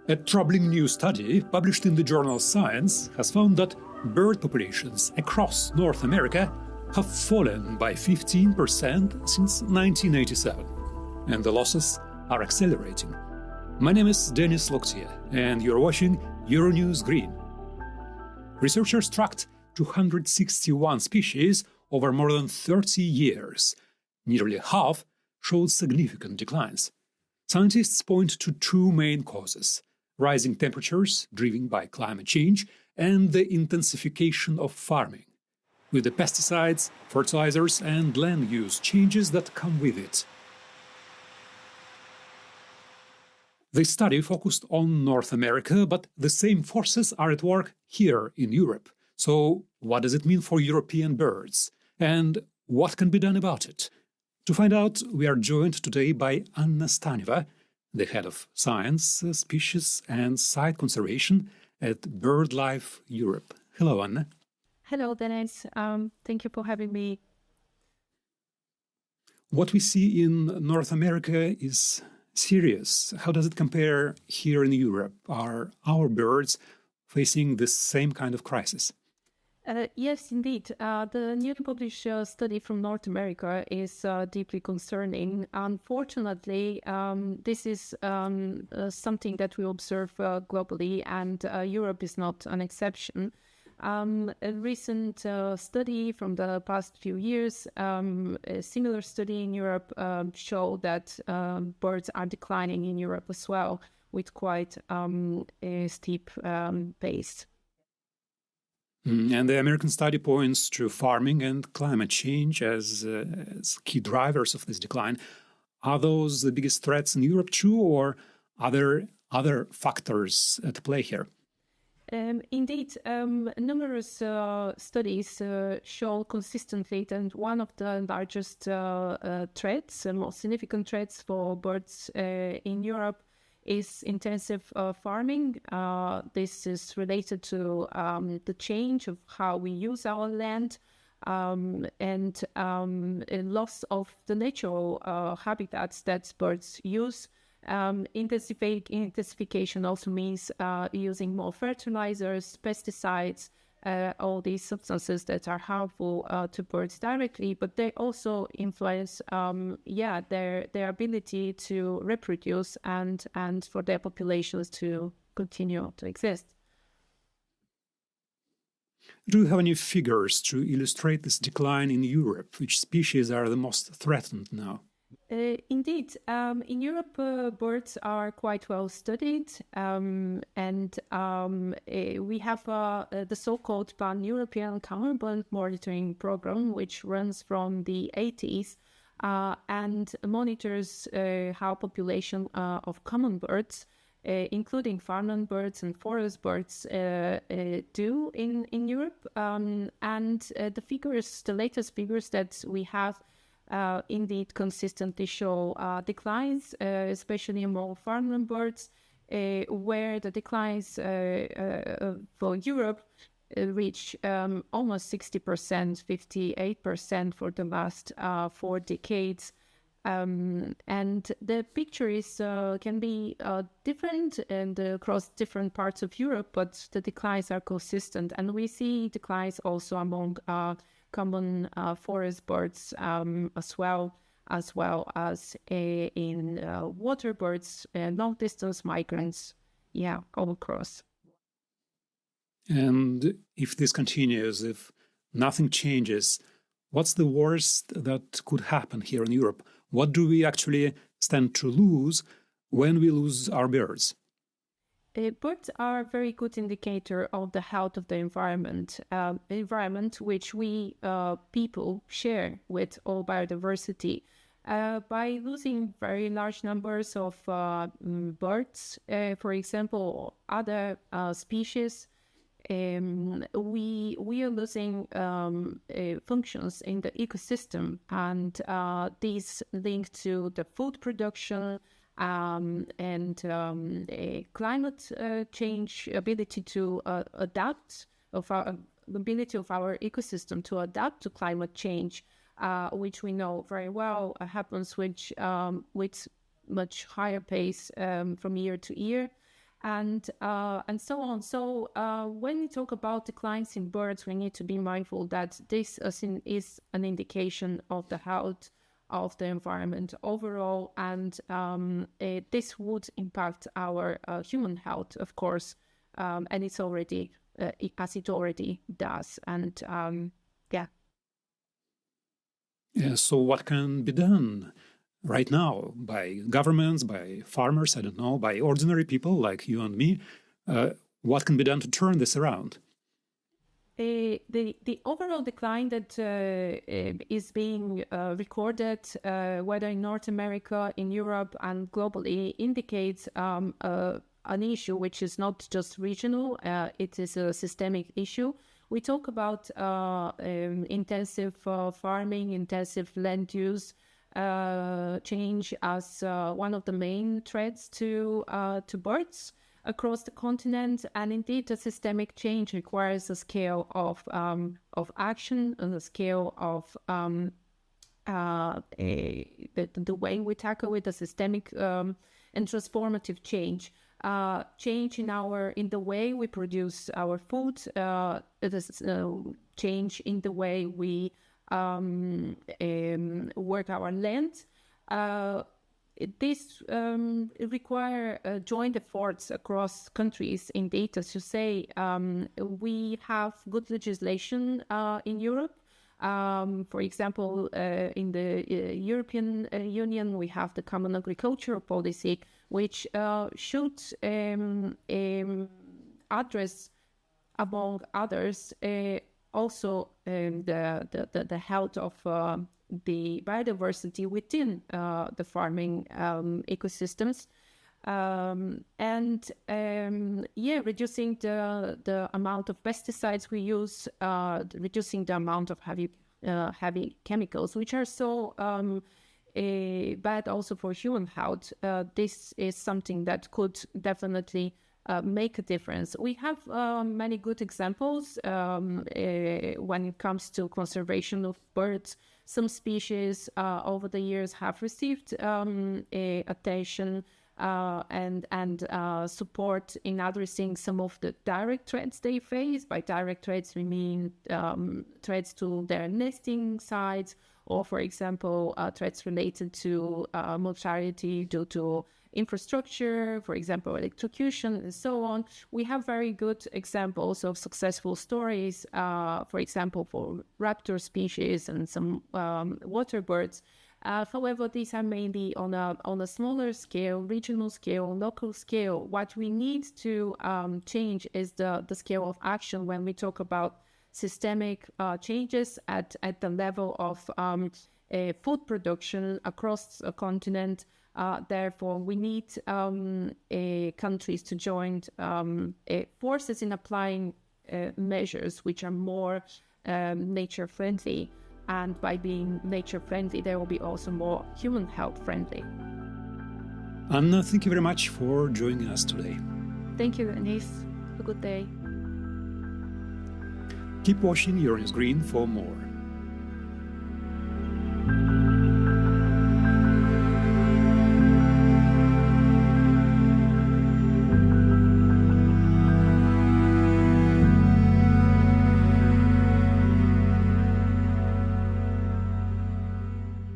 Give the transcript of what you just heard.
A troubling new study published in the journal Science has found that bird populations across North America have fallen by 15% since 1987, and the losses are accelerating. My name is Denis Loktia, and you're watching Euronews Green. Researchers tracked 261 species over more than 30 years. Nearly half showed significant declines. Scientists point to two main causes: rising temperatures driven by climate change and the intensification of farming, with the pesticides, fertilizers, and land use changes that come with it. The study focused on North America, but the same forces are at work here in Europe. So, what does it mean for European birds? And what can be done about it? To find out, we are joined today by Anna Staneva, the head of Science, Species and Site Conservation at BirdLife Europe. Hello, Anna. Hello, Dennis. Thank you for having me. What we see in North America is serious. How does it compare here in Europe? Are our birds facing the same kind of crisis? Yes, indeed. The newly published study from North America is deeply concerning. Unfortunately, this is something that we observe globally, and Europe is not an exception. A recent study from the past few years, a similar study in Europe, showed that birds are declining in Europe as well, with quite a steep pace. And the American study points to farming and climate change as key drivers of this decline. Are those the biggest threats in Europe too, or are there other factors at play here? Indeed, numerous studies show consistently that one of the largest threats and most significant threats for birds in Europe is intensive farming. This is related to the change of how we use our land and a loss of the natural habitats that birds use. Intensification also means using more fertilizers, pesticides, all these substances that are harmful to birds directly, but they also influence their ability to reproduce and for their populations to continue to exist. Do you have any figures to illustrate this decline in Europe? Which species are the most threatened now? Indeed, in Europe, birds are quite well studied, and we have the so-called Pan-European Counter-Bird Monitoring Program, which runs from the 80s and monitors how population of common birds, including farmland birds and forest birds, do in Europe. And the latest figures that we have indeed consistently show declines, especially among farmland birds, where the declines for Europe reach almost 60%, 58% for the last 4 decades. And the picture is can be different and across different parts of Europe, but the declines are consistent. And we see declines also among common forest birds as well as in water birds, long-distance migrants, all across. And if this continues, if nothing changes, what's the worst that could happen here in Europe? What do we actually stand to lose when we lose our birds? Birds are a very good indicator of the health of the environment, which we people share with all biodiversity. By losing very large numbers of birds, for example, other species, we are losing functions in the ecosystem, and these link to the food production, and a climate change ability to adapt of our ability of our ecosystem to adapt to climate change, which we know very well happens with much higher pace from year to year. and so on. So when we talk about declines in birds, we need to be mindful that this is an indication of the health of the environment overall, and this would impact our human health, of course, and it's already as it already does. And yeah. Yeah, so what can be done right now by governments, by farmers, I don't know, by ordinary people like you and me? What can be done to turn this around? The overall decline that is being recorded, whether in North America, in Europe, and globally, indicates an issue which is not just regional, it is a systemic issue. We talk about intensive farming, intensive land use change as one of the main threats to birds across the continent, and indeed, a systemic change requires a scale of action and a scale of the way we tackle it, a systemic and transformative change. Change in the way we produce our food, change in the way we work our land. This require joint efforts across countries. Indeed, as you say, we have good legislation in Europe. For example, in the European Union, we have the Common Agricultural Policy, which should address, among others, also the health of the biodiversity within the farming ecosystems, reducing the amount of pesticides we use, reducing the amount of heavy chemicals, which are so bad also for human health. This is something that could definitely make a difference. We have many good examples when it comes to conservation of birds. Some species over the years have received attention and support in addressing some of the direct threats they face. By direct threats, we mean threats to their nesting sites, or, for example, threats related to mortality due to infrastructure, for example, electrocution, and so on. We have very good examples of successful stories, for example, for raptor species and some water birds. However, these are mainly on a smaller scale, regional scale, local scale. What we need to change is the scale of action when we talk about systemic changes at the level of food production across a continent. Therefore, we need countries to join forces in applying measures which are more nature-friendly. And by being nature-friendly, they will be also more human health-friendly. Anna, thank you very much for joining us today. Thank you, Anis. Have a good day. Keep watching Euronews Green for more.